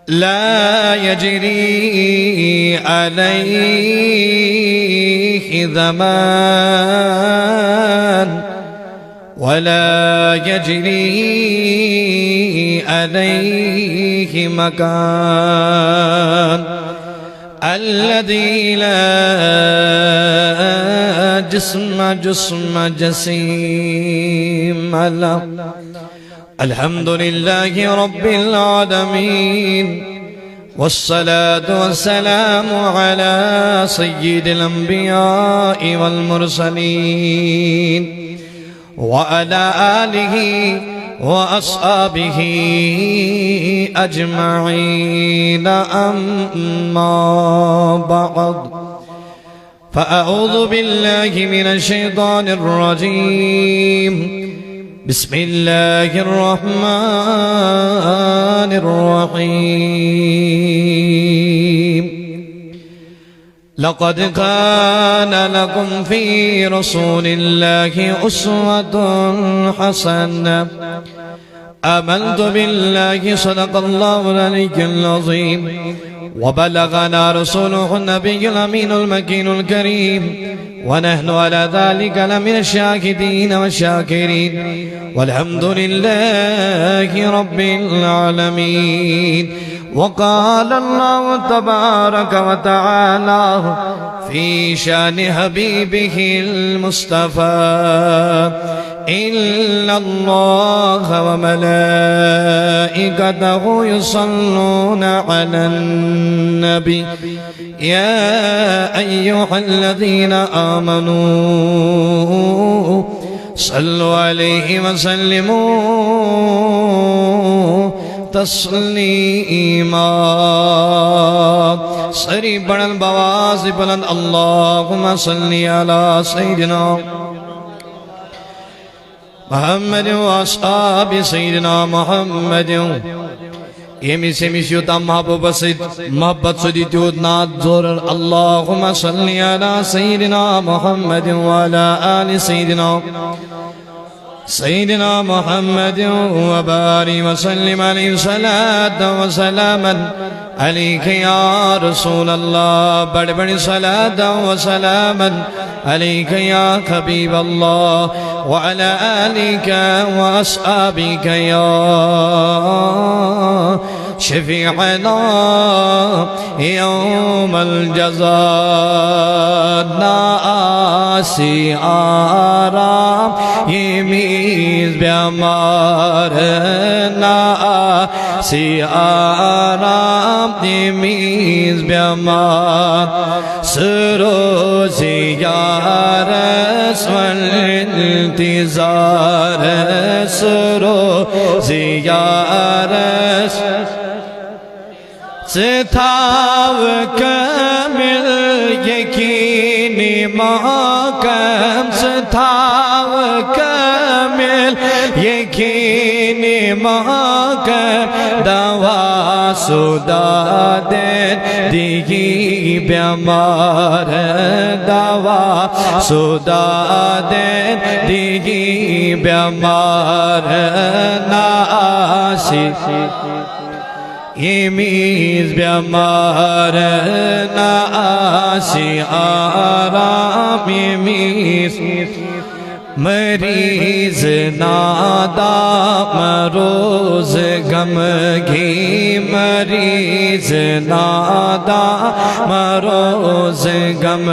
لا يجري عليه زمان ولا يجري عليه مكان الذي لا جسم جسيم له. الحمد لله رب العالمين والصلاة والسلام على سيد الأنبياء والمرسلين وعلى آله وأصحابه أجمعين. أما بعد فأعوذ بالله من الشيطان الرجيم. بسم الله الرحمن الرحيم. لقد كان لكم في رسول الله أسوة حسنة. آمنت بالله صدق الله العلي العظيم وبلغنا رسوله النبي الأمين المكين الكريم ونحن على ذلك لمن الشاهدين والشاكرين والحمد لله رب العالمين. وقال الله تبارك وتعالى في شان حبيبه المصطفى: إن الله وملائكته يصلون على النبي يا أيها الذين آمنوا صلوا عليه وسلموا تسلیما. سری بلند بواز بلند اللہم صلی علی سیدنا محمد و اصحاب سیدنا محمد. یمی سے میشیوتا محبت سدیتیوت نات زورر. اللہم صلی علی سیدنا محمد و علی آل سیدنا سيدنا محمد وبارك وسلم عليه صلاة وسلاما عليك يا رسول الله. بڑ بڑ صلاة وسلاما عليك يا حبيب الله وعلى آلك وأصحابك يا شفيعنا يوم الجزاء. ناسی آرام یمیز بیمار. ناسی آرام یمیز بیمار. سرو زیارت والانتظار. سرو زیارت ستاو کامل یقینی محکم. ستاو کامل یقینی محکم. دوا سودا دین دیگی بیمار. دوا سودا دین دیگی بیمار. ناسی یمیز بیمار. ناسی آرام یمیز. مریض نادا مروز غمگی. مریض نادا مروز غم.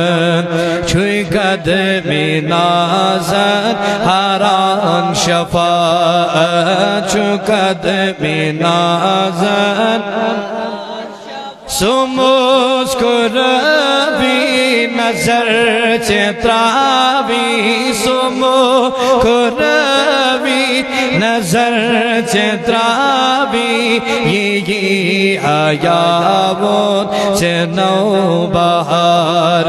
چھوئی قدم نازت حران شفاعت. چھوئی قدم نازت سمسکر بھی نظر چتراوی. سمسکر بھی نظر چتراوی. یہ آیا وہ چنو بہار.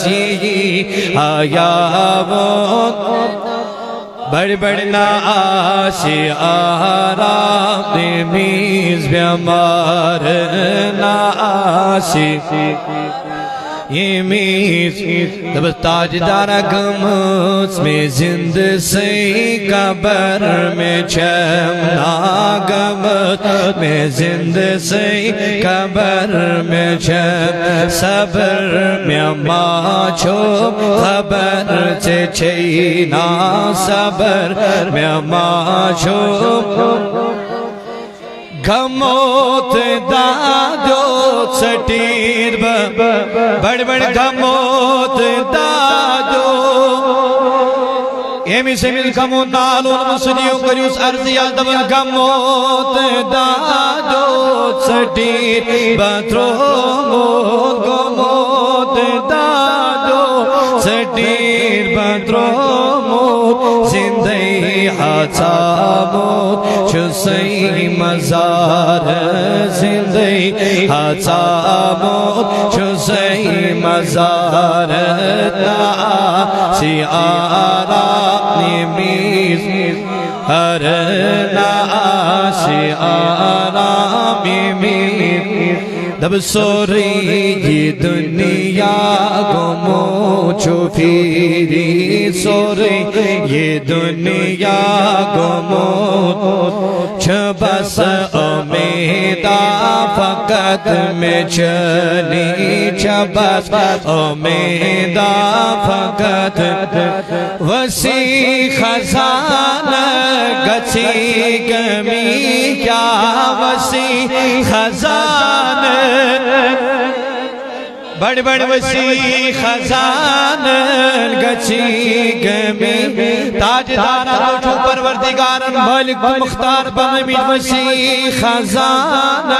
یہ آیا وہ بڑ بڑ ناسی آرام یمیز بیمار. ناسی یہ میز جب تاجدار گمس میں زند سے قبر میں چمنا گمس میں زند سے قبر میں چم صبر میں ماں چھو خبر سے چھینا صبر میں ماں چھو گموت دادو سٹیر بڑ بڑ گموت دادو ایمی سے مل گموت نالون مسلیوں کریوس ارضیال دبن گموت دادو سٹیر بطرو موت گموت دادو سٹیر بطرو موت زندہی حاصا موت چسی مزار زندہی حاصا موت چسی مزار ناسی آرام نیمیز ہر ناسی آرام نیمیز دب سوری یہ دنیا گمو چھو پھیری سوری یہ دنیا گمو چھو بس امیدہ فقط میں چلی چھو بس امیدہ فقط وسیع خزانہ گچی گمی کیا وسیع خزانہ بڑ بڑ وسیع خزان گچی گمی تاجدارہ روچو پروردگارن مالک مختار بنمید وسیع خزان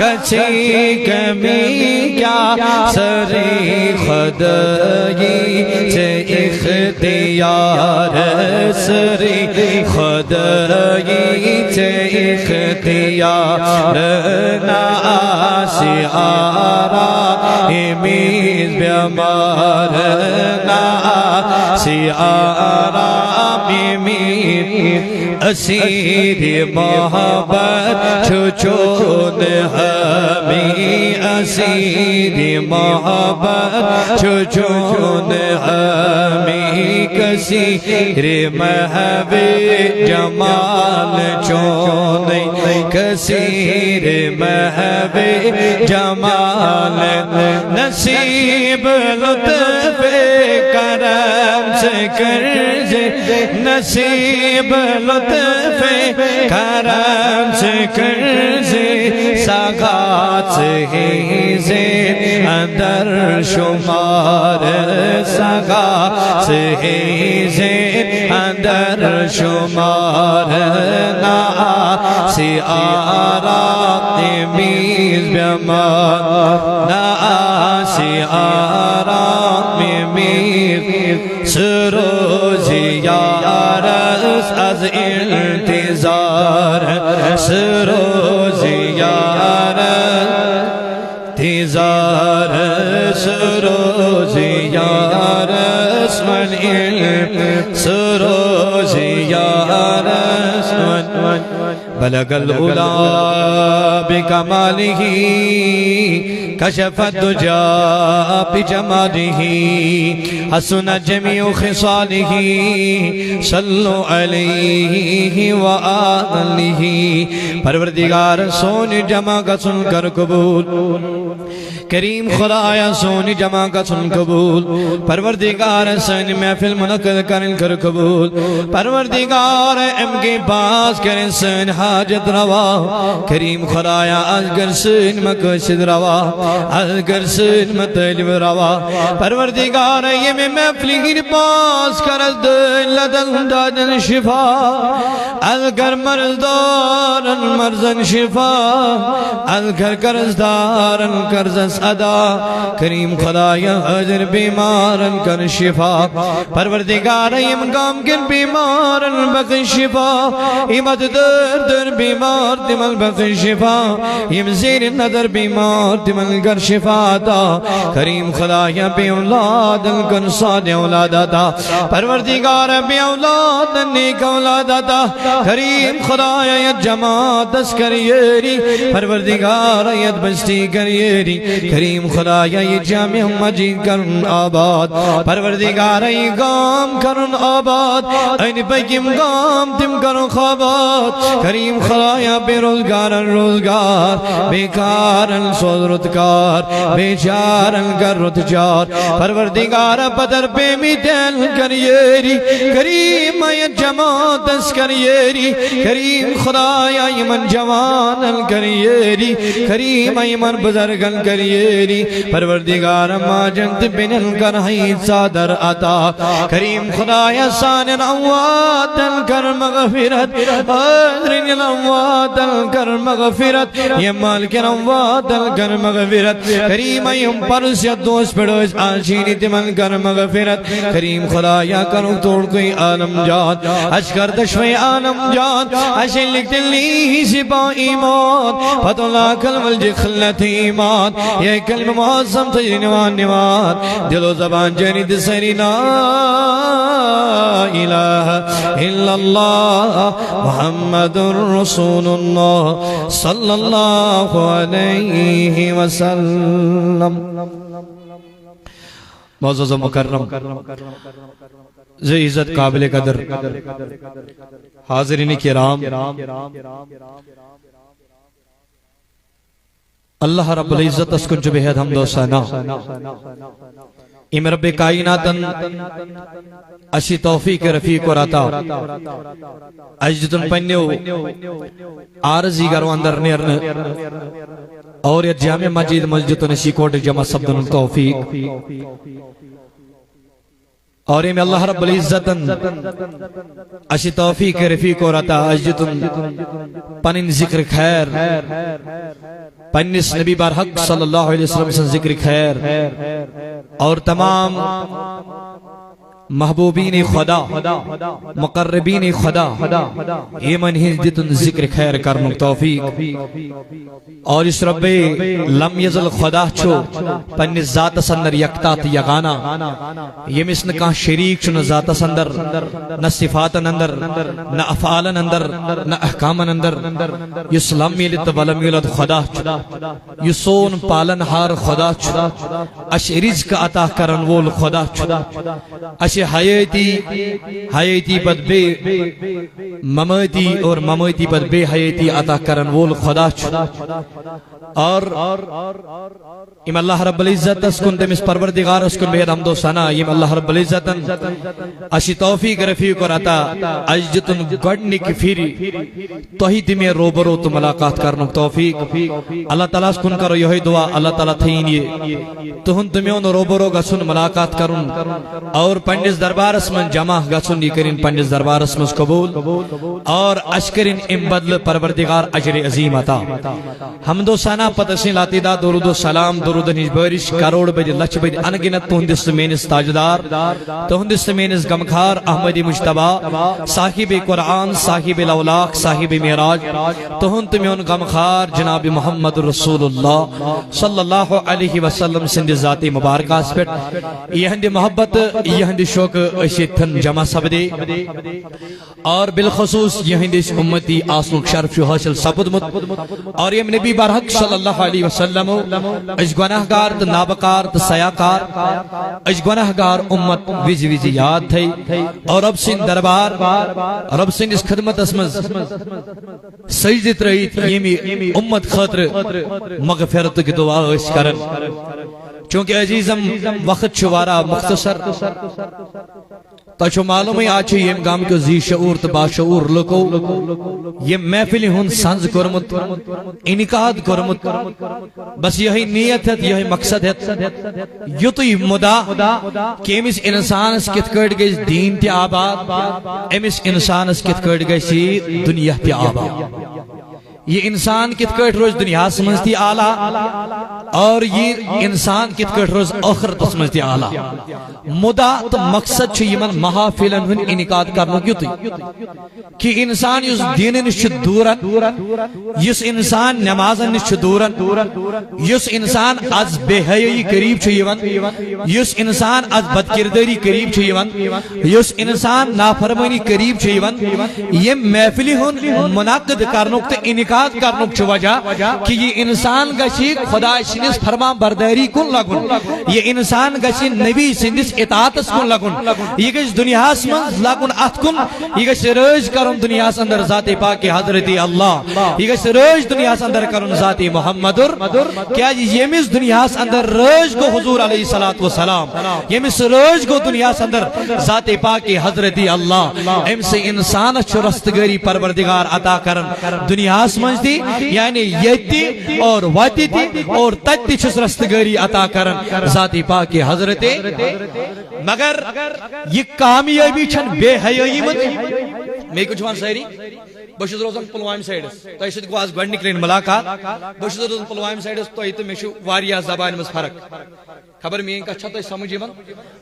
گچی گمی کیا سری خدایی سے اختیار سری خدایی سے اختیار ناسی آرا میز بیمار ناسی آرام میز اسیر محبت چون ہمیں اسیر محبت چون ہمیں کثیر محب جمال چون کثیر محب جمال نصیب لطف کرم سے کرجے نصیب لطف کرم سے کرجے ساغات سے زیر اندر شمار ساغات سے زیر اندر شمار ناسی آرام میز بیمار ناسی آرام میز سروزی یارس از انتظار سروزی یارس انتظار سروزی یارس من سروزی یارس من بلغ الأولى بكماله كشف الدجى بجماله حسن جميع خصاله صلوا عليه وآله پروردگار سونی جمع کا سن کر قبول کریم خدایا سونی جمع کا سن قبول پروردگار سن محفل منعقد کرن کر قبول پروردگار ام کے پاس کرن سن حاجت روا کریم خدایا ازگر سن مقصد روا ازگر سن مطلب روا پروردگار یہ میں محفل پاس کرد لدن دادن شفا ازگر مرزدارن مرزن شفا ازگر کرزدارن کرزن ادا کریم خدایا حضر بیمارن کر شفا پروردگار یم گام کن بیمارن بخش شفا امت درد نظر بیمار تمل بخش شفا یم زیر نظر بیمار تمل گر شفا عطا کریم خدایا بے اولاد کن صالح اولاد عطا پروردگار بے اولاد نیک اولاد عطا کریم خدایا ید جماعت اس کریری پروردگار ید بستی کریری کریم خدایا یہ جامع مجید کرن آباد پروردگار یہ گام کرن آباد این بگیم گام تم کرن خوابات کریم خدایا بے روزگارن روزگار بیکارن سوزرتکار بیچارن گرتجار پروردگار پدر پہ میتل کریری کریم آیت جماعت اس کریری کریم خدایا یمن جوانن کریری کریم ایمن بزرگن کریری پروردگار ما جنت بنن کرہی صادر عطا کریم خدایا سانن اواتن کر مغفرت آدرین الامواتن کر مغفرت یہ مالکن اواتن کر مغفرت کریم ایم پرسیت دوست پڑوز آشینی تمن کر مغفرت کریم خدایا کرو توڑ کوئی عالم جات اشکر دشوی عالم جات اشن لکھتے لی سپا ایمان فتولا کلم الجخلت ایمان یہ کلم معظم تجری نوان نوان دل و زبان جنید سری لا الہ الا اللہ محمد رسول اللہ صلی اللہ علیہ وسلم معزز و مکرم ذی عزت قابل قدر حاضرین کرام اللہ رب العزت اسکن جو بہت حمد و ثنا ام رب کائناتن اشی توفیق رفیق و رتا اجدن پنیو آرزی گرو اندر نیرن اور یہ جامع مجید مسجد نشی کوٹ جمع سبدن توفیق اور میں اللہ رب العزتن اشی توفیق رفیق و رتا اجدن پنن ذکر خیر پنس نبی برحق صلی اللہ علیہ وسلم سے ذکر خیر اور تمام محبوبین خدا مقربین خدا یہ من ہی جتن ذکر خیر کرنو توفیق اور اس رب لم یزل خدا چھو پنی ذات سندر یکتات یغانا یہ مثل کان شریک چھو نہ ذات سندر نہ صفات اندر نہ افعال اندر نہ احکام اندر یس لم یلد ولم یولد خدا چھو یسون پالن ہار خدا چھو اش رزق عطا کرن وول خدا چھو اش حیاتی پد بے مماتی اور مماتی پد بے حیاتی عطا کرن وول خدا چھو اور ام اللہ رب العزت اسکن تم اس پروردگار اسکن بہت حمد و ثنا یم اللہ رب العزت اشی توفیق رفیق اور عطا اجتن گڑنی کی پھیری توہی تمہیں روبرو تو ملاقات کرنو توفیق اللہ تعالیٰ اسکن کرو یہی دعا اللہ تعالیٰ تھین یہ تہن تمہیں ان روبرو گسن ملاقات کرن اور پنڈس دربار اسمن جمع گسن یہ کرن پنڈس دربار اسمن قبول اور اشکرین ام بدل پروردگار اجر عظیم عطا حمد و ثنا پتسین لاتی دا درود و سلام درود نیج بارش کروڑ بج لچ بج انگنت تہندس مینس تاجدار تہندس مینس غمخار احمدی مجتبی صاحب قرآن صاحب الاولاق صاحب معراج تہند میون غمخار جناب محمد رسول اللہ صلی اللہ علیہ وسلم سند ذاتی مبارکہ پٹ یہند محبت یہند شوق اشتن جمع سبدے اور بالخصوص یہند امتی آسن شرف حاصل سبدمت اور یہ نبی برحق صلی اللہ علیہ وسلم اج گناہگار تو نابکار تو سیاکار اج گناہگار امت ویزی ویزی یاد تھی اور رب سن دربار رب سن اس خدمت اسمز سجدت رہی تھی یہ امت خاطر مغفرت کی دعا اس کرن چونکہ عزیزم وقت شوارا مختصر تو معلوم ہے آج یہ گام کو زی شعور تو باشعور لکو یہ محفلی ہن سنز کرمت انعقاد کرمت بس یہی نیت ہے یہی مقصد ہے یوتی مدا کہ امس انسان اس کت کٹ گئی دین تی آباد امس انسان اس کت کٹ گئی دنیا تی آباد یہ انسان کت کٹ روز دنیا سمجھ تی آلہ اور یہ انسان کت کٹ روز آخرت سمجھ تی آلہ مدہ تو مقصد چھے یمن محافلن ہن انعقاد کرنو کیوتی کہ انسان یس دین نش دورن یس انسان نمازن نش دورن یس انسان از بے حیائی قریب چھے یون یس انسان از بدکرداری قریب چھے یون یس انسان نافرمانی قریب چھے یون یہ محفلی ہن منعقد کرنو تے انعقاد کرنک چھ وجہ کہ یہ انسان گشی خدا سندس فرمان برداری کن لگن یہ انسان گشی نبی سندس اطاعتس کن لگن یہ گش دنیا من لگن ات کن یہ گش رج کرن دنیا اندر ذات پاک حضرت اللہ یہ گش رج دنیا اندر کرن ذات محمد کیا یمس دنیا اندر رج کو حضور علیہ الصلوۃ والسلام یمس رج کو دنیا اندر ذات پاک حضرت اللہ ام سے انسان چھ رستگاری پروردگار عطا کرن دنیا سمجھتی یعنی یتی اور واتی تھی اور تتی چھس رستگاری عطا کرن ذاتی پاک حضرت مگر یہ کامیابی چھن بے حیائی میں کچھ وان سہری بشد روزان پلوام سائڈس تو ایسے کو آز گوڑ نکلین ملاقات بشد روزان پلوام سائڈس تو ایتے میں شو واریا زبان مز فرق خبر میں کا چھتا سمجھے من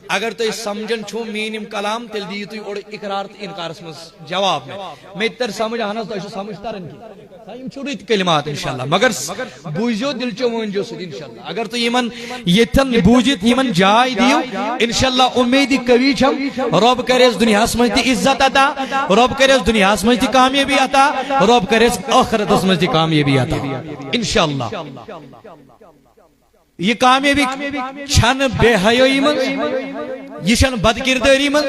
اگر تو سمجھن چھو مینم کلام تل دی تو اور اقرار تو انکار مز جواب میں تر سمجھ آنا تو ایسے سمجھتا رہن کی یم چھوڑی کلمات انشاءاللہ مگر بوجھو دل چو ونجو سد انشاءاللہ اگر تو یمن یتن بوجھت یمن جائے دیو انشاءاللہ امیدی قوی چھم رب کریس دنیا سمجھتی عزت عطا رب کریس دنیا سمجھتی کامیابی عطا رب کریس آخرت سمجھتی کامیابی عطا انشاءاللہ یہ کامیابی چھن بے حیائی من یہ چھن بدکرداری من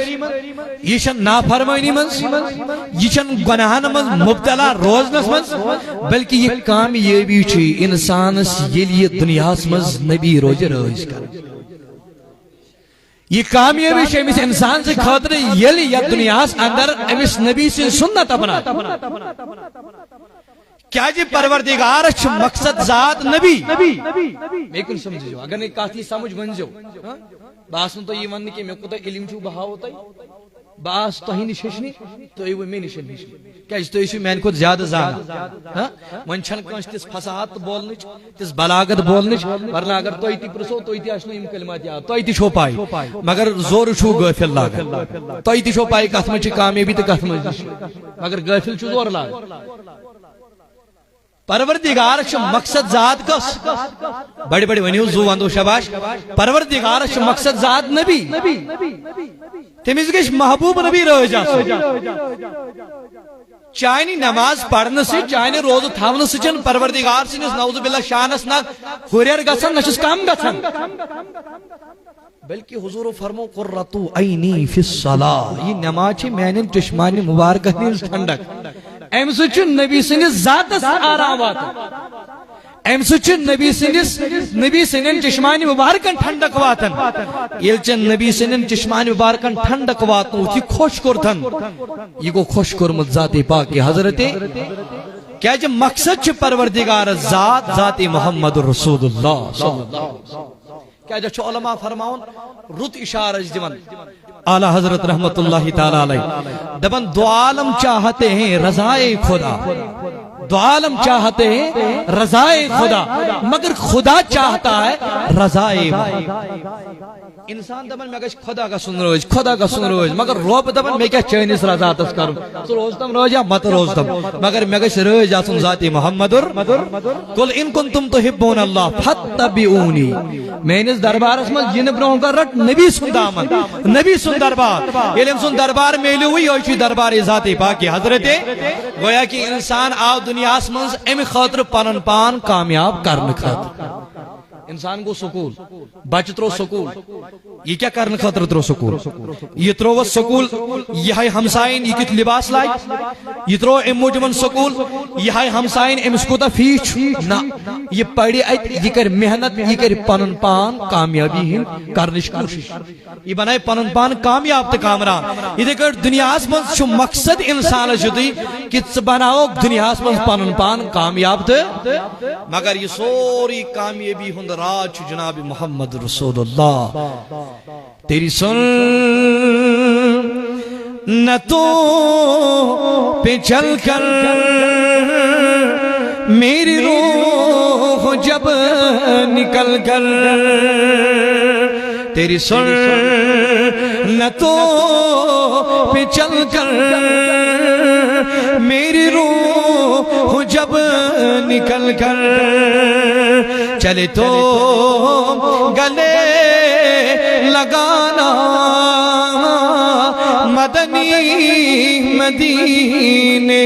یہ چھن نافرمانی من یہ چھن گناہن من مبتلا روزنس من بلکہ یہ کامیابی چھ انسانس یلی دنیاس من نبی روز روز کر یہ کامیابی چھ امس انسان سے خاطر یلی یا دنیاس اندر امس نبی سے سنت اپنا کیا جی پروردگار چھ مقصد ذات نبی میں کن سمجھ جو اگر نہیں کہتی سمجھ بن جو باسن تو یہ ون کہ میں کو تو علم چھو بہا ہوتا ہے باس تو ہی نششنی تو یہ میں نششنی کیا جی تو اسی میں کو زیادہ زیادہ من چھن کنش تس فصاحت بولنچ تس بلاغت بولنچ ورنہ اگر تو ایتی پرسو تو ایتی اشنو ام کلمات یاد تو ایتی چھو پائی مگر زور چھو غافل لاغ تو ایتی چھو پائی کتھ مچ کامیابی تو کتھ مچ مگر غافل چھو زور لاغ پروردگار چھ مقصد ذات کس بڑی بڑی ونیو زو وندو شباش پروردگار چھ مقصد ذات نبی تمیز گش محبوب نبی رہ جا چاہنی نماز پڑھنے سے چاہنی روز تھاون سے چن پروردگار سے نعوذ باللہ شانس نہ ہوریر گژھن نشس کم گژھن بلکہ حضور فرمو قرۃ عینی فی الصلاۃ یہ نماز چھ میانن چشمان مبارک ہنز ٹھنڈک ام سچ نبی سندس ذاتس آرام وات ام سچ نبی سندن چشمان مبارکن ٹھنڈک واتن یل چن نبی سندن چشمان مبارکن ٹھنڈک واتن تھی خوش کرتن یہ کو خوش کرمت ذات پاک حضرت کیا جب مقصد چھ پروردگار ذات محمد رسول اللہ صلی اللہ علیہ وسلم کیا جو علماء فرماؤن رت اشارہ دیون اعلی حضرت رحمت اللہ تعالی علیہ دبن دو عالم چاہتے ہیں رضائے خدا دو عالم چاہتے ہیں رضائے خدا مگر خدا چاہتا ہے رضائے انسان دبن میں گش خدا کا سن روز مگر روب دبن میں کیا چینس رضاتس کروں تو روز تم روز یا مت روز تم مگر میں گش روز آسن ذاتی محمد قل ان کنتم تحبون اللہ فتبعونی میں اس دربار اس میں جن بروں کا رٹ نبی سن دامن نبی سن دربار علم سن دربار میلی ہوئی ہوئی دربار ذاتی پاکی حضرت گویا کہ انسان آو دنیا اسمنز ام خاطر پانن پان کامیاب کرن خاطر انسان کو سکول بچ ترو سکول یہ کیا کرن خاطر ترو سکول یہ ترو سکول یہ ہمسائن یہ کت لباس لائی یہ ترو ام موجبن سکول یہ ہمسائن امس کو تا فیچ نا یہ پڑھی ایت یہ کر محنت یہ کر پانن پان کامیابی ہن کرنش کوشش یہ بنائے پانن پان کامیاب تا کامران یہ دیکھر دنیا اسمن شو مقصد انسان جدی کت بناو دنیا اسمن پانن پان کامیاب تا مگر یہ سوری کامیابی ہن راج جناب محمد رسول اللہ تیری سن نہ تو پہ چل کر میری روح جب نکل کر تیری سنتوں پہ چل کر میری روح جب نکل کر چلے تو گلے لگانا مدنی مدینے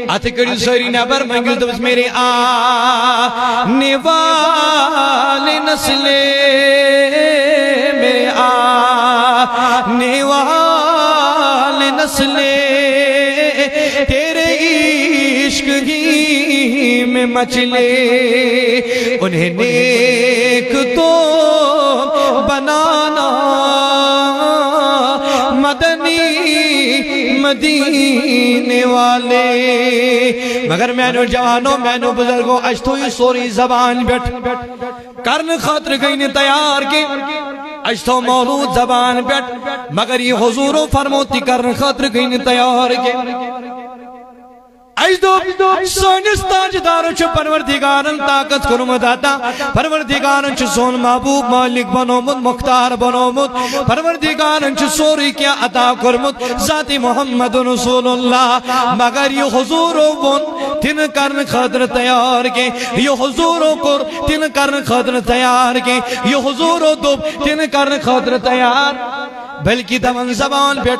آتے کڑی سوری نبر منگل تو بس میرے آنے والے نسلے میرے آنے والے نسلے تیرے عشق ہی میں مچلے انہیں نیک تو بنانا مدنی مدینے والے مگر میں نو جوانوں میں نو بزرگوں اجتو یہ سوری زبان بیٹھ کرن خاطر گئی تیار کی اجتو مولود زبان بیٹھ مگر یہ حضور و فرموتی کرن خاطر گئی تیار کی اجدو سونس تاجدارو چھ پروردگارن طاقت کرمت آتا پروردگارن چھ سون محبوب مالک بنومت مختار بنومت پروردگارن چھ سوری کیا عطا کرمت ذات محمد رسول اللہ مگر یہ حضور و بن تن کرن خاطر تیار کے یہ حضور و کر تن کرن خاطر تیار کے یہ حضور و دب تن کرن خاطر تیار بلکہ دمن زبان بیٹ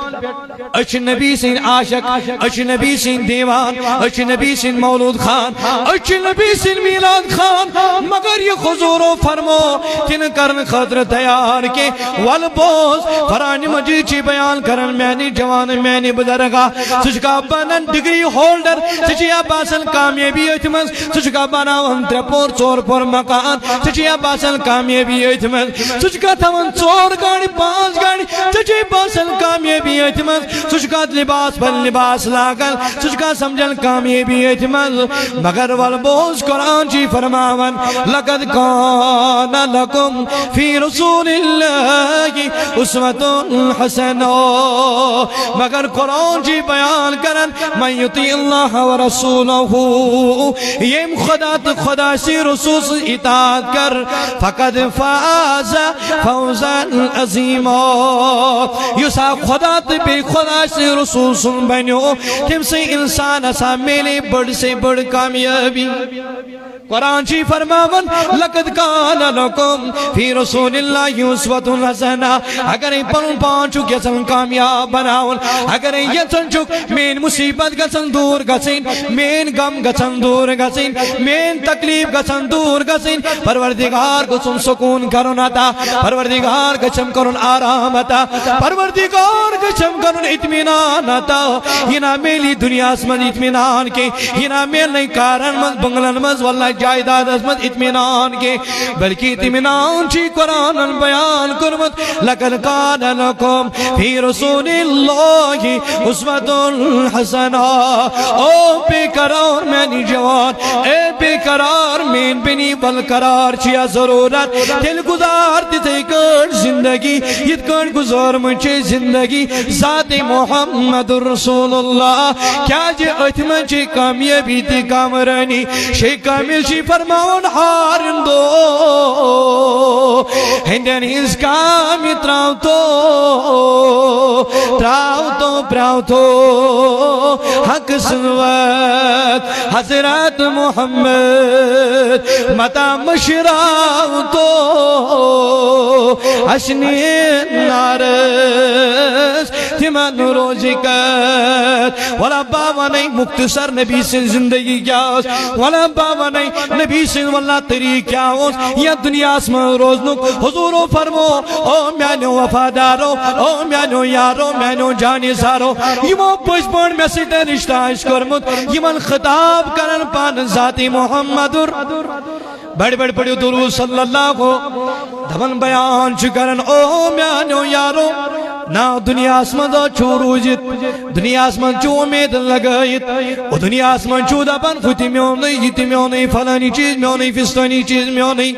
اچھ نبی سین عاشق اچھ نبی سین دیوان اچھ نبی سین مولود خان اچھ نبی سین میلاد خان مگر یہ حضور و فرمو تن کرن خاطر تیار کے والبوز فرانی مجید چی بیان کرن میں جوان میں بزرگا سچکا بنن ڈگری ہولڈر سچیا باسن کامیابی اتمز سچکا بناون ترپور چور پر مکان سچیا باسن کامیابی اتمز سچکا تھون چور گاڑی پانچ گاڑی سچی باسن کامیابی اتمز سچکات لباس پر لباس لاگل سچکا سمجھن کامیابی اتمز مگر والبوز قرآن جی فرماون لقد کان لکم فی رسول اللہ اسوۃ حسنہ مگر قرآن جی بیان کرن من یطیع اللہ ورسولہ یم خدا سی رسول سے اطاعت کر فقد فاز فوزا عظیما یسا خدا تبی خدا سے رسول سن بنیو تم سے انسان اسا میلے بڑھ سے بڑھ کامیابی قرآن جی فرماون لقد کان لکم فی رسول اللہ اسوۃ حسنہ اگر پن پانچو گسن کامیاب بناون اگر یسن چک مین مصیبت گسن دور گسن مین غم گسن دور گسن مین تکلیف گسن دور گسن پروردگار گسن سکون کرن عطا پروردگار گچم کرن آرام عطا پروردگار گچم کرن اطمینان عطا ہنا میلی دنیا اسمن اطمینان کے ہنا میلی کارن مز بنگلن مز واللہ جائداد اسمت اطمینان کے بلکہ اطمینان چی قرآن بیان کرمت لقد کان لکم فی رسول اللہ اسوۃ حسنہ او بے قرار میں جوان اے بے قرار مین بنی بالقرار چیا ضرورت دل گزار دیتے کر زندگی یہ کر گزار مجھے زندگی ذات محمد رسول اللہ کیا جے اتمن چی کامیابی تی کامرانی شی کامل شی فرماؤن ہارن دو ہندن ہز کامی تراؤ تو حق سنوات حضرت محمد متا مشراؤ تو اشنی نارس تمن روزی کت والا بابا نہیں مختصر نبی سے زندگی کیا اس والا بابا نہیں نبی سے واللہ طریق کیا اس یا دنیا اسم روزنک حضورو فرمو او میانو وفادارو او میانو یارو میانو جانی سارو یمو پشپن میں سٹے رشتہ اشکرمت یمن خطاب کرن پان ذاتی محمدر بڑی بڑی درود صلی اللہ کو دھمن بیان چکرن او میانو یارو نا دنیا اسمن چھو روزت دنیا اسمن چھو امید لگائیت و دنیا اسمن چھو دپن خودی میونی یتی میونی فلانی چیز میونی فستانی چیز میونی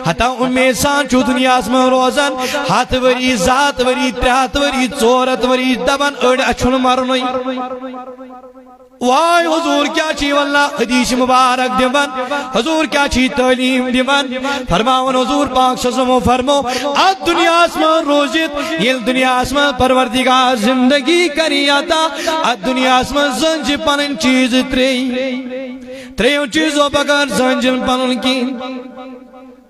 حتی امید سان چھو دنیا اسمن روزن ہاتھ وری ذات وری ترہت وری چورت وری دپن اڑ اچھن مرنی وائی حضور کیا چی واللہ حدیث مبارک دیون حضور کیا چی تعلیم دیون فرماون حضور پاک سسمو فرمو اد دنیا اسمان روزت یہ دنیا اسمان پروردگار زندگی کری آتا اد دنیا اسمان زنج پنن چیز تریوں چیزوں بغیر زنجن پنن کی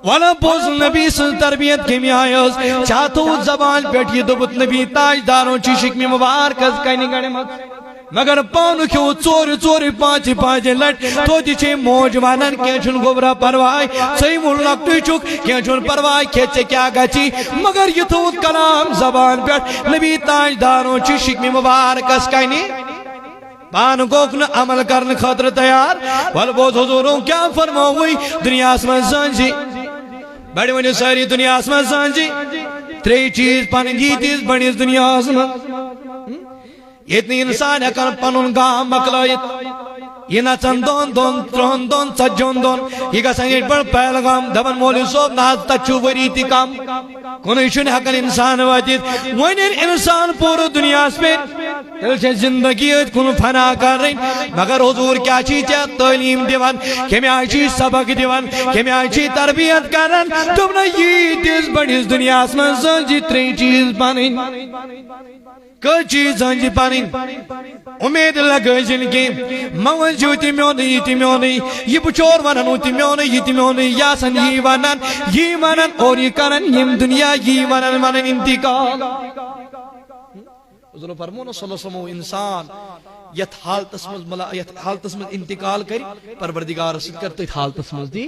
والا بوز نبی سن تربیت کی میایوز چاہتو زبان پیٹی دبت نبی تاجداروں چی شکمی مبارکز کہنی گڑے مت مگر پانو کیوں چوری چوری پانچی پانچی لٹ تو دیچے موجوانن کینچن گبرا پروائی صحیح ملک تو چک کینچن پروائی کھیچے کیا گچی مگر یہ تو کلام زبان پیٹ نبی تاجداروں چی شکمی مبارک اس کہنی پان کوکن عمل کرن خطر تیار والبوز حضوروں کیا فرماؤئی دنیا اسمان سانجی بڑی ونی ساری دنیا اسمان سانجی تری چیز پانی جیتیز بڑی اس دنیا اسمان اتنی انسان ہکن پنن گام مکلائیت یہ نچن دون دون ترہن دون سجون دون یہ گسن ایٹ پر پیلگام دبن مولی صوب ناز تچو وریتی کام کنیشن ہکن انسان واتیت وینین انسان پورو دنیا اس پہ دل سے زندگی کن فنا کر رہی مگر حضور کیا چیچے تعلیم دیوان کمی آئیچی سبق دیوان کمی آئیچی تربیت کرن تم نے یہ دیز بڑی اس دنیا اس میں سنجی تری چیز پانین کوئی چیز سنجی پانین امید لگئی جن کی موج یوتی میونی یہ بچور ونن ہوتی میونی یا سن یہ ونن اور یہ کرن یم دنیا یہ ونن انتقال حضور فرمون صلی اللہ علیہ وسلم انسان یت حالت اسمز انتقال کری پروردگار سید کرتے حالت اسمز دی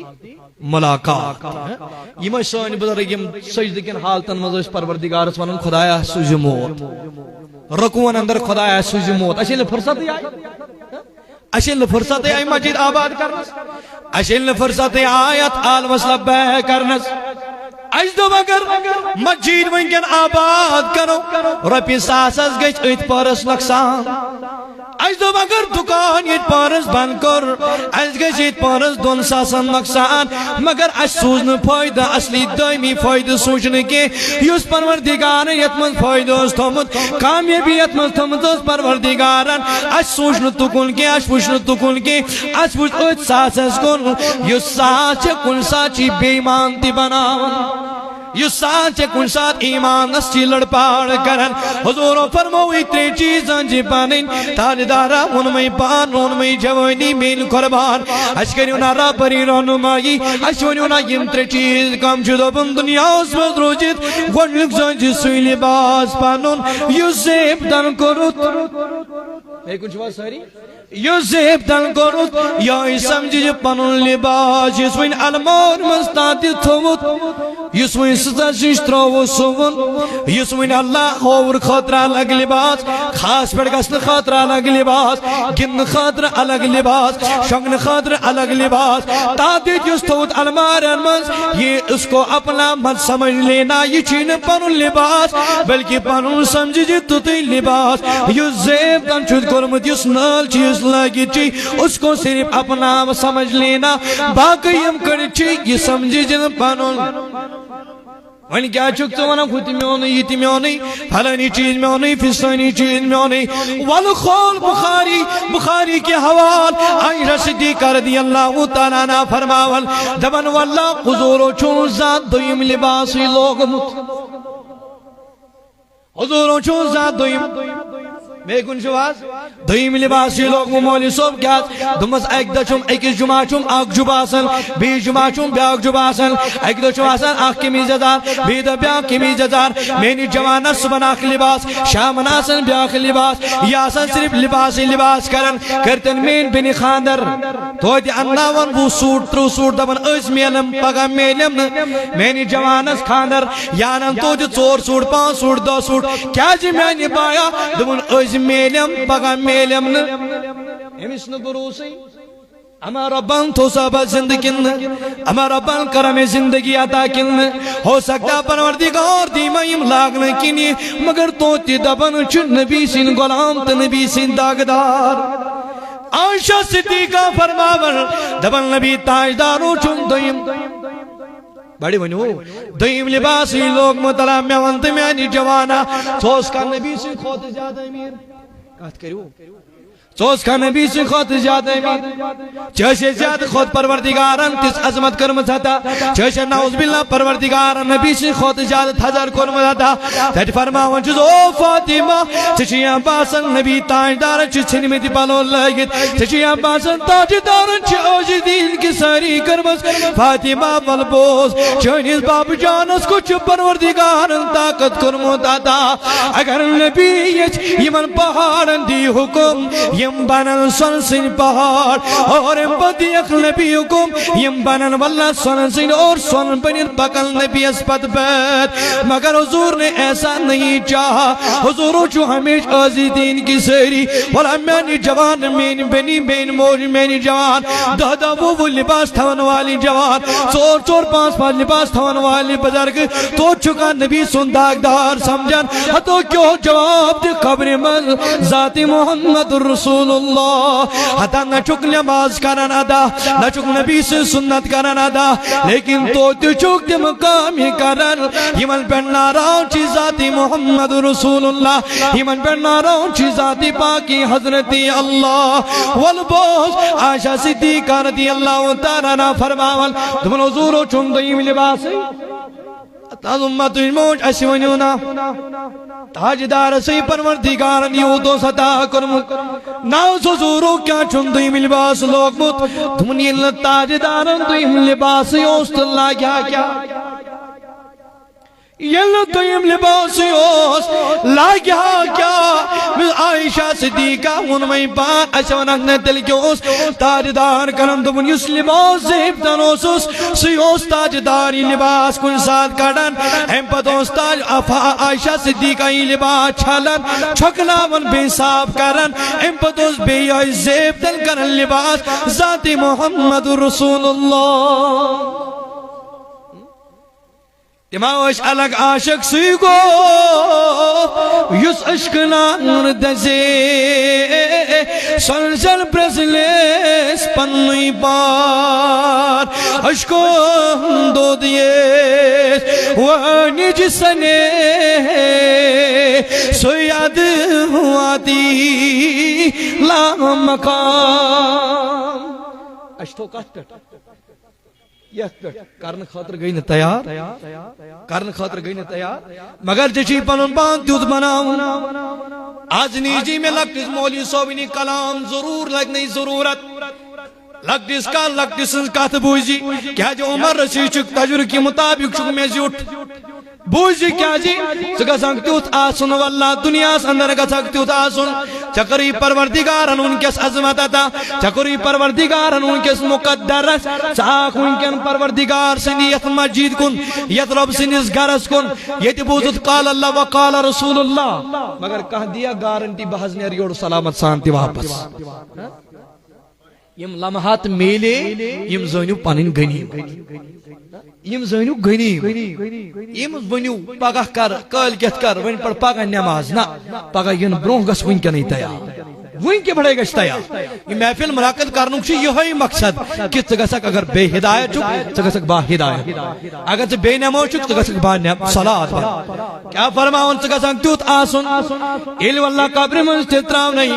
ملاقات یہ میں سوئن بزرگ یم سجدکن حالتن مزوش پروردگار اسمانن خدایا سوزی موت رکوان اندر خدایا سوزی موت اشیل فرصت آئی مسجد آباد کرنس اشیل فرصت آیت آل مسئلہ بے کرنس اجدو بگر مسجد ونکن آباد کرو رپی ساسس گیچ ایت پارس نقصان اجدو بگر دکان ایت پارس بند کر از گیچ ایت پارس دون ساسن نقصان مگر اش سوزن فائدہ اصلی دائمی فائدہ سوچنے کے یوس پروردگار یتمن فائدہ اس تھمت کامیابی یتمن تھمت اس پروردگارن اش سوچن تکن کے اش پوچھن تکن کے اش پوچھ ایت ساسس کن یوس ساچ کن ساچی بیمان تی بناون یہ سانچے کن ساتھ ایمان نسچی لڑپاڑ کرن حضور فرموئی تری چیزان جی پانین تاجدارا انمائی پان انمائی جوانی مین قربان اشکری انہا را پری رونمائی اشونی انہا یم تری چیز کم چودو پن دنیا اس میں روجت گوڑلک زنجی سوئی لباس پانون یو زیب دن کرت ایک چوہ ساری یو زیب دن کرت یا سمجھی پنن لباس یسوین علمون مستاتی تھوت یسوین ستا ششترو سون یسوین اللہ اور خاطر الگ لباس خاص پر گسن خاطر الگ لباس گن خاطر الگ لباس شنگن خاطر الگ لباس تادیت یس تھوت علمارن منز یہ اس کو اپنا مت سمجھ لینا یہ چین پنن لباس بلکہ پنن سمجھ جی تتی لباس یس زیب دن چھت کرمت یس نال چیز لگی چی اس کو صرف اپنا سمجھ لینا باقی ہم کر چی یہ سمجھی جن پنن وانی کیا چکتا وانا خودی میں ہونی یتی میں ہونی پھلانی چیز میں ہونی فستانی چیز میں ہونی والخول بخاری کے حوال آئی رسدی کر دی اللہ تعالیٰ نا فرماول دبن واللہ حضور و چون ذات دویم لباسی لوگ مت حضور و چون ذات دویم میں کن شواز دویم لباسی لوگ مولی صوب کیا دمس ایک دچم ایکس جمعہ چم آگ جباسن بی جمعہ چم بیاگ جباسن ایک دچم آسن آگ کمیز دار بی دا بیاگ کمیز دار مینی جوانا صبح آگ لباس شامن آسن بیاگ لباس یا سن صرف لباسی لباس کرتن مین بینی خاندر تو دی اناون وہ سوٹ ترو سوٹ دبن اس میلم پگا میلم مینی جوانس خاندر یانن تو دی چور سوٹ پانچ سوٹ دو سوٹ کیا جی مینی بایا دبن اس میلم پگا میلم امیس نو بروسی اما ربان تو صحابہ زندگی اما ربان کرم زندگی عطا کن ہو سکتا پروردگار دیمائیم لاغن کنی مگر تو تی دبن چھ نبی سن غلام تا نبی سن داغدار عائشہ صدیقہ فرماور دبن نبی تاجدارو چن دیم بڑی ونیو دیم لباسی لوگ مطلع میں ونت میں آنی جوانا سوس کا نبی سے خود زیادہ امیر کہت کریو سوس کا نبی سے خود زیادہ امیر چیسے زیادہ خود پروردگارن تس عظمت کرمت تھا چیسے نعوذ باللہ پروردگارن نبی سے خود زیادہ تھزر کرمت تھا تیٹ فرماون چیز او فاطمہ چیچیاں باسن نبی تاجدارن چیز چھنی میں دی پالو لگت چیچیاں باسن تاجدارن چیز اوج دین کی ساری کرمت فاطمہ والبوز چینیز باب جانس کچھ پروردگارن طاقت کرمت تھا اگر نبی یمن پہاڑن دی حکم یم بنن سن سن پہاڑ اور ام بدیخ نبی حکم یم بنن واللہ سن سن اور سن بنن پکل نبی اسپت بیت مگر حضور نے ایسا نہیں چاہا حضور چو ہمیش آزی دین کی سیری والا مینی جوان مین بنی بین موج مینی جوان دادا وہ لباس تھون والی جوان چور چور پانچ پانچ لباس تھون والی بزرگ تو چکا نبی سن داغدار سمجھن ہتو کیوں جواب دے قبر من ذات محمد رسول اللہ حتا نہ چک نماز کرن ادا نہ چک نبی سے سنت کرن ادا لیکن تو چک دے مقامی کرن یمن پر ناراؤں چی ذات محمد رسول اللہ یمن پر ناراؤں چی ذات پاکی حضرت اللہ والبوز عائشہ صدیقہ رضی اللہ تعالیٰ عنہ فرماول تمن حضور و چون دیم لباسی تاز امت موج ایسی ونیونا تاجدار سی پروردگار نیودو ستا کرم ناس حضورو کیا چون دویم لباس لوگ مت تمنی اللہ تاجدارن دویم لباس یوست اللہ کیا یلو دویم لباس یوست لاگیا کیا عائشہ صدیقہ انمائی بات اشوان اگنے دل کیوس تاجدار کرم دمون یس لباس زیب دنوسوس سیوس تاجداری لباس کن ساتھ کڑن ہم پتوس تاج عائشہ صدیقہ ہی لباس چھلن چھکلاون بے صاف کرن ہم پتوس بے آئی زیب دل کرن لباس ذات محمد رسول اللہ تماوش الگ عاشق سیگو یس عشقنا مردزے سلسل برزلیس پنوی بار عشقو دو دیس وانی جسنے سویاد وادی لا مقام اشتو کت کرن خاطر گئی نا تیار کرن خاطر گئی نا تیار مگر جچی پنن بان تیوت بناون آج نیجی میں لگتیس مولی صوبینی کلام ضرور لگنی ضرورت لگتیس کا لگتیس کات بوزی کیا جو عمر رسی چک تجر کی مطابق چک میں زیوٹ بوزی کیا جی سگا سنگتیوت آسن واللہ دنیا اندر کا سنگتیوت آسن چکری پروردگارن ان کس عظمت تا چکری پروردگارن ان کس مقدرس ساکھ ان کن پروردگار سنی یت مجید کن یت رب سنیس گرس کن یت بوزت قال اللہ وقال رسول اللہ مگر کہا دیا گارنٹی بحض نے ریوڑ سلامت سانتی واپس یم لمحات میلے یم زنیو پانین گنی یم زنیو گنی یم ونیو پگہ کر کال کت کر ون پڑ پگہ نماز نا پگہ ین برونہ گس ون کنے تیار ون کے بڑے گش تیار یہ محفل منعقد کرنک چھ یہی مقصد کہ ژٕ گژھکھ اگر بے ہدایت چھُکھ ژٕ گژھکھ با ہدایت اگر ژٕ بے نماز چھُکھ ژٕ گژھکھ با صلات کیا فرماون ژٕ گژھکھ تیُتھ آسُن ییٚلہِ واللہ قبرِ منٛز تہِ ترٛاونَے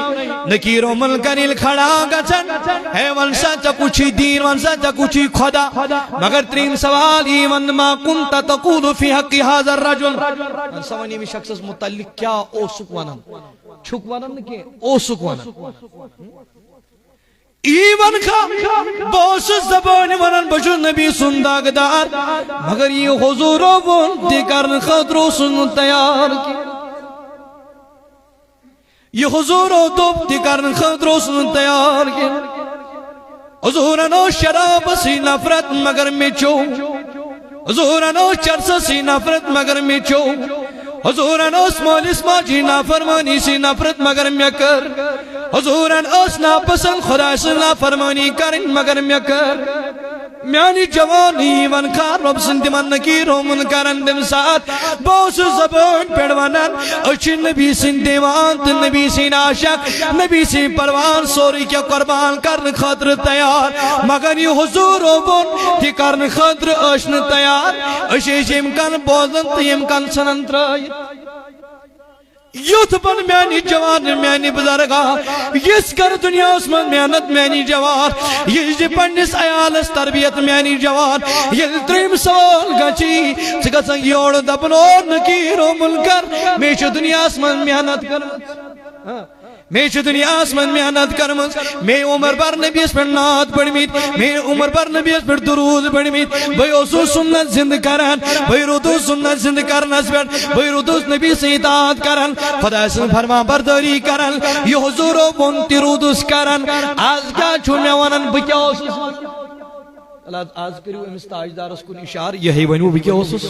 نکیٖرو مُلکن ییٚلہِ کھڑا گژھن ہے ون سا ژےٚ کُس چھُے دیٖن ون سا ژےٚ کُس چھُے خۄدا مگر ترٛیٚیِم سوال یی ون ما كنت تقول في حق هذا الرجل ون سا ون ییٚمِس شخصس متعلق کیا اوسُکھ ونان چھُکھ ونان نہٕ کینٛہہ اوسُکھ ایون کھا بوس زبان ونن بچو نبی سن داغدار مگر یہ حضور ون دی کرن خطرو سن تیار کی یہ حضور دوب دی کرن خطرو سن تیار کی حضورنو شراب سی نفرت مگر میچو حضورنو چرس سی نفرت مگر میچو حضورن اسمال اسما جی نافرمانی سی نفرت مگر میں کر حضورن اسنا پسند خدا سنا فرمانی کرن مگر میں کر میانی جوانی ون کار رب سند من نکیرو من کرن دم سات بوس زبان پیڑوانن اچھی نبی سند دیوان تن نبی سین عاشق نبی سین پروان سوری کیا قربان کرن خاطر تیار مگر یہ حضور و بون تی کرن خاطر اشن تیار اشیش امکان بوزن تی امکان سنن ترائی یوت بن میانی جوان میانی بزرگا یس کر دنیا اسمن محنت میانی جوان یس پنس عیالس تربیت میانی جوان یل تریم سوال گچی چگا سنگ یوڑ دبنو نکیرو ملکر میچ دنیا اسمن محنت کر میں دنیا آسمان محنت کرمز میں عمر بر نبی اس پر نات پڑھمید میں عمر بر نبی اس پر درود پڑھمید بھئی اوسو سنت زند کرن بھئی رودو سنت زند کرن اس پر بھئی رودو نبی سے اطاعت کرن خدا اسم فرما برداری کرن یہ حضور و بنتی رودوس کرن آج کیا چھوڑنے وانن بکیا اوسو آج کریو امس تاجدار اس کو اشار یہی ونیو بکیا اوسس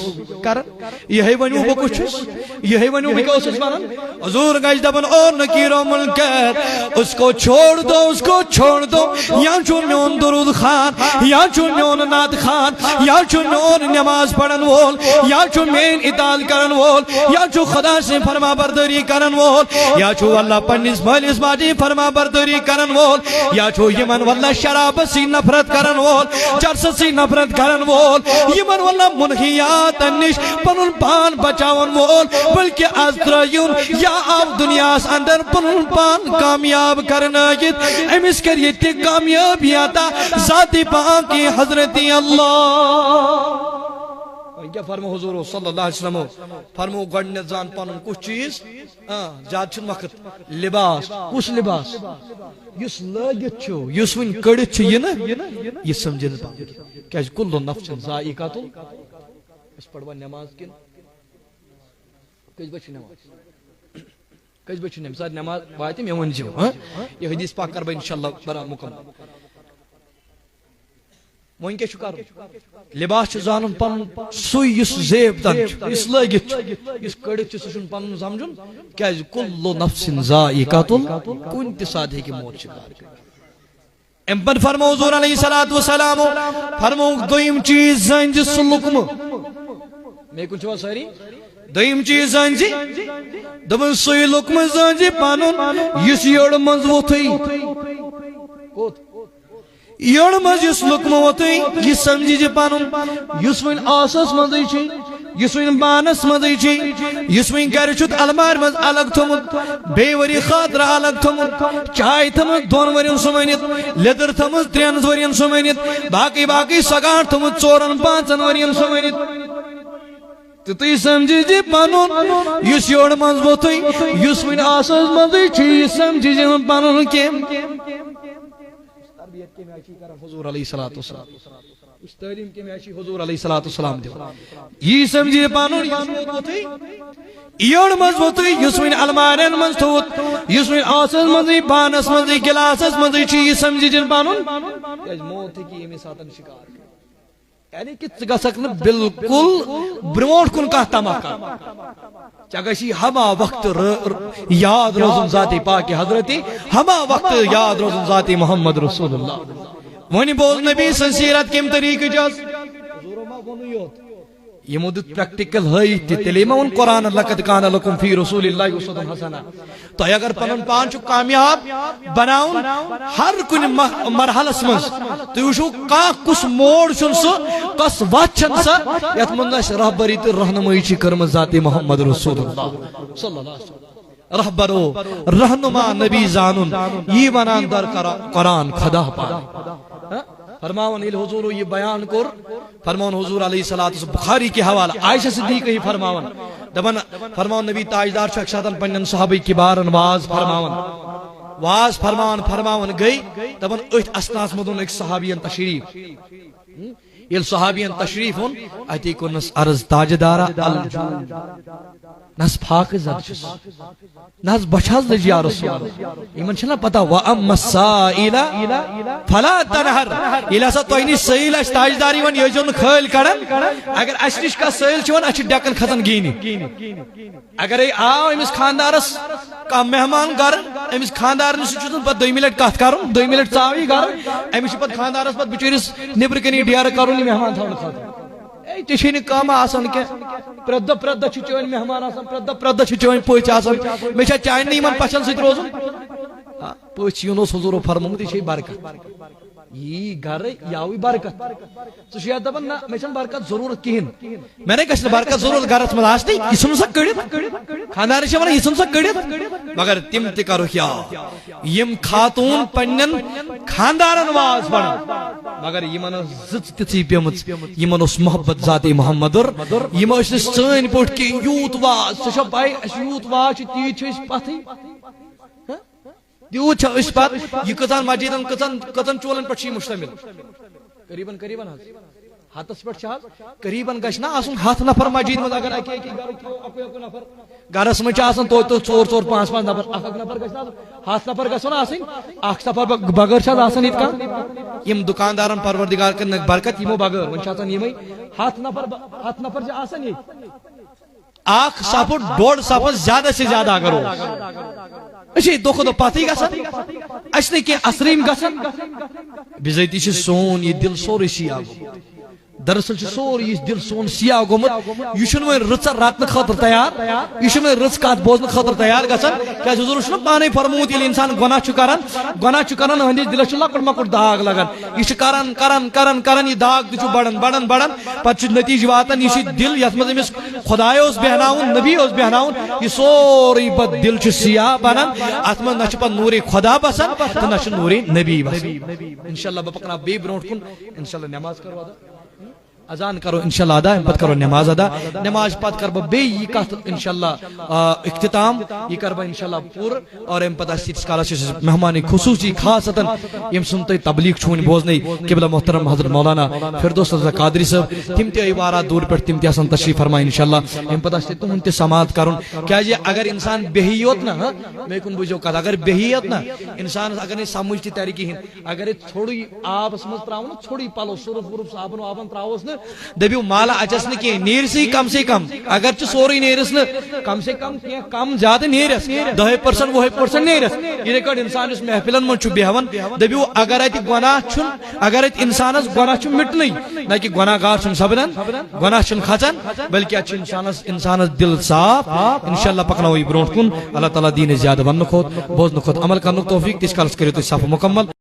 کرن یہی ونیو بکوچس یہی ونیو بکیا اوسس مانن حضور گاج دبن اور نکیرو ملکر اس کو چھوڑ دو اس کو چھوڑ دو یا چون میون درود خان یا چون میون نات خان یا چون میون نماز پڑھن وول یا چون مین اطاعت کرن وول یا چون خدا سے فرما برداری کرن وول یا چون اللہ پنس مالس باجی فرما برداری کرن وول یا چون یمن واللہ شراب سی نفرت کرن وول سی نفرت کرن وول یمن واللہ منحیات نش پنن پان بچاون وول بلکہ از ترائیون یا آپ دنیا اس اندر پنن پان کامیاب کرنائیت امس کریتی کامیابیاتا ذاتی پاک کی حضرتی اللہ کیا فرمو حضور صلی اللہ علیہ وسلم فرمو گڑنیت زان پانن کچھ چیز زیاد چھن وقت لباس کس لباس یس لگت چھو یس ون کڑت چھو یہ نا یہ سمجھن پا کیا کل نفس ذائقات اس پڑھوا نماز کن کس بچی نماز کس بچی نماز نماز بایتی میں ونجیو یہ حدیث پاک کربا انشاءاللہ برا مکمل وہن کیا شکار لباس زانن پن سوی یس زیب دن اس لگت اس کڑت سن پن سمجھن کیا کل نفس ذائقات کن تصادے کی موت شکار ام پر فرمو حضور علیہ السلام فرمو دویم چیز زنج سلکم میں کچھ ہوا ساری دویم چیز زنجی دبن سوی لکم زنجی پانون یس یوڑ منزوتی یوڑ مز یس لکم وطی یہ سمجھی جی پانون یس وین آساس مزی چی یس وین بانس مزی چی یس وین گر چھت المار مز الگ تھمت بے وری خاطر الگ تھمت چائے تھمت دون ورین سمینیت لیدر تھمت ترین ورین سمینیت باقی سگار تھمت چورن پانچن ورین سمینیت تی سمجھی جی پانون یس یوڑ مز وطی یس وین آساس مزی چی سمجھی جی پانون کیم حضور علیہ السلام اس تعلیم کے میں ایسی حضور علیہ السلام دیو یہ سمجھے پانون یوڑ مضبوطی یسوین المارین منستوت یسوین آسس منزی بانس منزی گلاسس منزی چی یہ سمجھے جن پانون موت کی امی ساتن شکار یعنی کہ چگا سکن بالکل برموٹ کن کا تماکا چگشی ہما وقت یاد روزن ذاتی پاک حضرتی ہما وقت یاد روزن ذاتی محمد رسول اللہ ونی بول نبی سنسیرت کم طریق جاز یہ مدد پریکٹیکل ہے تلیمہ ان قرآن لقد کان لکم فی رسول اللہ اسوۃ حسنہ تو اگر پنن پانچ کامیاب بناؤن ہر کن مرحلہ سمجھ تو یہ شو کس موڑ چھن سو کس وات چھن سا یت منش رہبری تو رہنمائی چی کرم ذات محمد رسول اللہ صلی اللہ علیہ وسلم رہبرو رہنما نبی زانن یہ بنان در قرآن خدا پان فرماون الحضور یہ بیان کر فرماون حضور علیہ السلام بخاری کے حوالہ عائشہ صدیقہ ہی فرماون دبن فرماون نبی تاجدار شخصاتن پنن صحابہ کبارن واز فرماون گئی دبن ات اسناس مدن ایک صحابین تشریف یل صحابین تشریف ہون اتی کنس عرض تاجدارا الجود نس پاک زد چھس نس بچھاز لج یا رسول اللہ ایمن چھنا پتا وَأَمَّ السَّائِلَ فَلَا تَنْهَرْ ایلہ سا تو اینی سئیل اش تاجداری ون یہ جن خیل کرن اگر اشتش کا سئیل چھون اچھ ڈیکن ختن گینی اگر ای آو امس خاندارس کا مہمان گر امس خاندار پہ دویمہ لٹ کت کر دویمہ لٹ ژاو گھر امس پہ خاندارس پہ بچرس نبر کنی ڈیر کر مہمان تھوڑ خاطر ٹھیک کم آسان کی پریت دہ چون مہمان آسان پریت دہ چون پچ آسان مے چانہ ان پچن ست روزن پچ یون حضور فرموت یہ برکت یہ گھر یہ برکت ثہ دپان نا مے برکت ضرورت کہین میں نے گھس برکت ضرورت گھرس مز آسنی یہ ژھن سا کڑت خاندار ونان یہ ژھن سا کڑت مگر تم تہ کرو یم خاتون پنن خاندارن واز پڑھان مگر یمن زچ تھی پیمت یمن اس محبت ذات محمد یم سن پٹ کی یوت واز سہ پائی یوت واز تیت پتہ تیوت پت یہ کتان مسجدن کتن چولن پہ مشتمل قریباً قریباً ہاتس پہ قریباً گھس نا آسن ہاتھ نفر مسجد مز اگر اکی نفر گھرس مجھ تو ژور ژور پانچ پانچ نفر اک نفر گھس ہاتھ نفر گھن آسن اخ سفر بغیر آسان یت یم دکاندارن پروردگار کر برکت یمو بغیر ون یمے ہاتھ نفر آسان یہ اخ سف ڈوڑ سف زیادہ سے زیادہ اگر اچھے دہ دہ پتہ اس نے کی اثریم گھن بذاتی سون یہ دل سورے سیاہ دراصل سورے یہ دل سون سیاہ گومت یہ وی رچ رٹنے خاطر تیار یہ وی رچ کت بوزن خاطر تیار گھان کیا حضور پانے فرموت یل انسان گناہ کران ہندس دلس لکٹ مکٹ داغ لگان یہ کران کران کران کران یہ داغ تہ بڑان بڑان بڑان پتہ نتیجہ واتان یہ دل یت مز امس خدایا بہناون نبی بہناون یہ سورے پتہ دل سیاہ بنان ات من نہ نور خدا بسان تو نہ نور نبی بسان انشاءاللہ بہ پکنہ بی برونٹ کن انشاءاللہ نماز کرو ادا اذان کرو انشاءاللہ ادا پت کرو نماز ادا نماز پت کر بہ یہ کت انشاءاللہ اختتام یہ کر بہ انشاءاللہ پور اور ام پتہ سیتس کالس مہمان خصوصی خاصتاً یم سن تہ تبلیغ چھون بوزنے قبلہ محترم حضرت مولانا فردوس رضا قادری صاحب تم تہ واریاہ دور پہ تم تہ تشریف فرمائے انشاءاللہ ام پتہ تہد تہ سماعت کرن کیا اگر انسان بہی یوت نا مے کن بوزو کت اگر بہی یوت نا انسان اگر نہیں سمجھ تہ تر کہین اگر تھوڑی آبس مز تراون تھوڑی پلو سرف ورف صابن وابن تراوس نا دبیو مالا اچس نا کی نیرسی کم سے کم اگر چھ سوری نیرس نا کم سے کم کم زیادہ نیرس 10% 20% نیرس یہ ریکارڈ انسان اس محفلن من چھ بیہون دبیو اگر ات گناہ چھن اگر ات انسانس گناہ چھ مٹنی نہ کہ گناہ گار چھن سبنن گناہ چھن کھچن بلکہ اچ انسانس دل صاف انشاءاللہ پکنوی برونٹ کن اللہ تعالی دین زیادہ ون کھوت بوزن کھوت عمل کرن توفیق تس کالس کریو تو صف مکمل